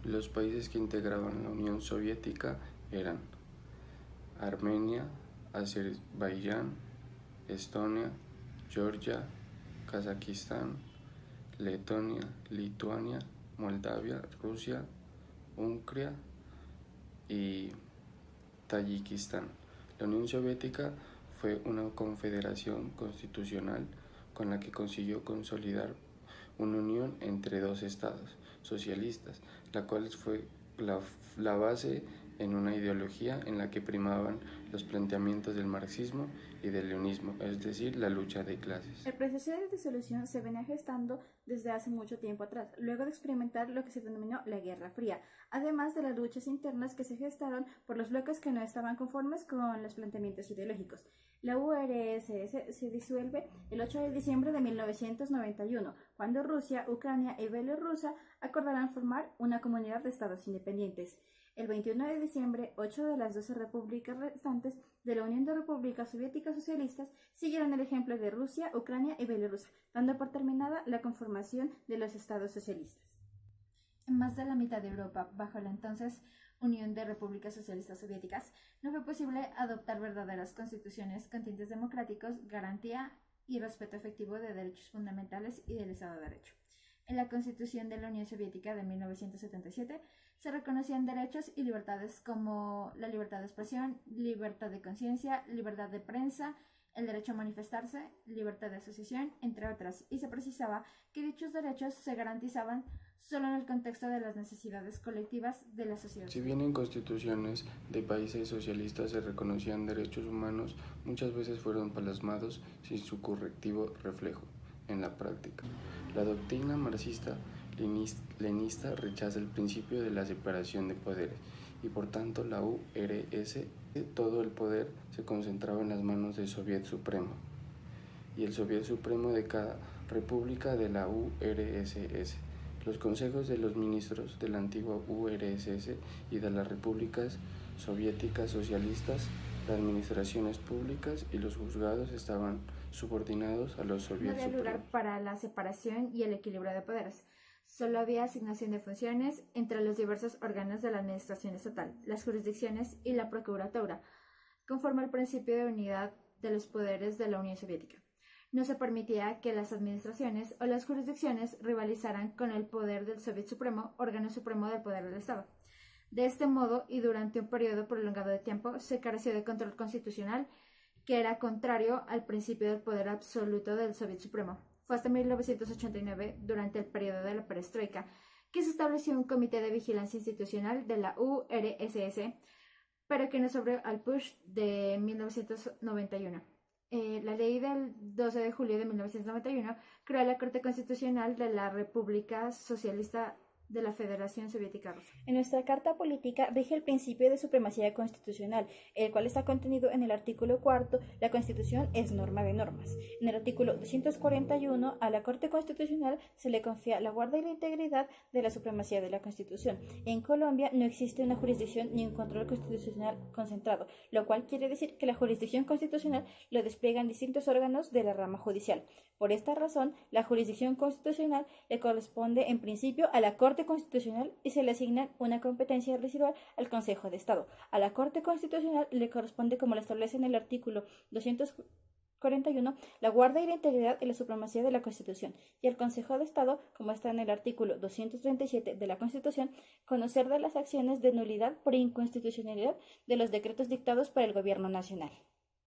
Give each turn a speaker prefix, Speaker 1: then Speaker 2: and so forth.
Speaker 1: Los países que integraban la Unión Soviética eran Armenia, Azerbaiyán, Estonia, Georgia, Kazajistán, Letonia, Lituania, Moldavia, Rusia, Hungría y Tayikistán. La Unión Soviética fue una confederación constitucional con la que consiguió consolidar una unión entre dos estados socialistas, la cual fue la base en una ideología en la que primaban los planteamientos del marxismo y del leonismo, es decir, la lucha de clases.
Speaker 2: El proceso de disolución se venía gestando desde hace mucho tiempo atrás, luego de experimentar lo que se denominó la Guerra Fría, además de las luchas internas que se gestaron por los bloques que no estaban conformes con los planteamientos ideológicos. La URSS se disuelve el 8 de diciembre de 1991, cuando Rusia, Ucrania y Bielorrusia acordarán formar una comunidad de estados independientes. El 21 de diciembre, 8 de las 12 repúblicas restantes de la Unión de Repúblicas Soviéticas Socialistas siguieron el ejemplo de Rusia, Ucrania y Bielorrusia, dando por terminada la conformación de los estados socialistas. En más de la mitad de Europa, bajo la entonces Unión de Repúblicas Socialistas Soviéticas, no fue posible adoptar verdaderas constituciones con tintes democráticos, garantía y respeto efectivo de derechos fundamentales y del Estado de Derecho. En la Constitución de la Unión Soviética de 1977 se reconocían derechos y libertades como la libertad de expresión, libertad de conciencia, libertad de prensa, el derecho a manifestarse, libertad de asociación, entre otras, y se precisaba que dichos derechos se garantizaban solo en el contexto de las necesidades colectivas de la sociedad.
Speaker 1: Si bien en constituciones de países socialistas se reconocían derechos humanos, muchas veces fueron plasmados sin su correctivo reflejo en la práctica. La doctrina marxista-leninista rechaza el principio de la separación de poderes y por tanto la URSS, todo el poder se concentraba en las manos del Soviet Supremo y el Soviet Supremo de cada república de la URSS. Los consejos de los ministros de la antigua URSS y de las repúblicas soviéticas socialistas, las administraciones públicas y los juzgados estaban subordinados a los soviets
Speaker 2: No había lugar para la separación y el equilibrio de poderes. Solo había asignación de funciones entre los diversos órganos de la administración estatal, las jurisdicciones y la procuratura, conforme al principio de unidad de los poderes de la Unión Soviética. No se permitía que las administraciones o las jurisdicciones rivalizaran con el poder del Soviet Supremo, órgano supremo del poder del Estado. De este modo, y durante un periodo prolongado de tiempo, se careció de control constitucional, que era contrario al principio del poder absoluto del Soviet Supremo. Fue hasta 1989, durante el periodo de la perestroika, que se estableció un comité de vigilancia institucional de la URSS, pero que no sobrevivió al push de 1991. La ley del 12 de julio de 1991 creó la Corte Constitucional de la República Socialista de la Federación Soviética Rusa. En nuestra Carta Política rige el principio de supremacía constitucional, el cual está contenido en el artículo 4. La Constitución es norma de normas. En el artículo 241, a la Corte Constitucional se le confía la guarda y la integridad de la supremacía de la Constitución. En Colombia no existe una jurisdicción ni un control constitucional concentrado, lo cual quiere decir que la jurisdicción constitucional lo despliegan distintos órganos de la rama judicial. Por esta razón, la jurisdicción constitucional le corresponde en principio a la Corte Constitucional y se le asigna una competencia residual al Consejo de Estado. A la Corte Constitucional le corresponde, como lo establece en el artículo 241, la guarda y la integridad y la supremacía de la Constitución, y al Consejo de Estado, como está en el artículo 237 de la Constitución, conocer de las acciones de nulidad por inconstitucionalidad de los decretos dictados por el Gobierno Nacional.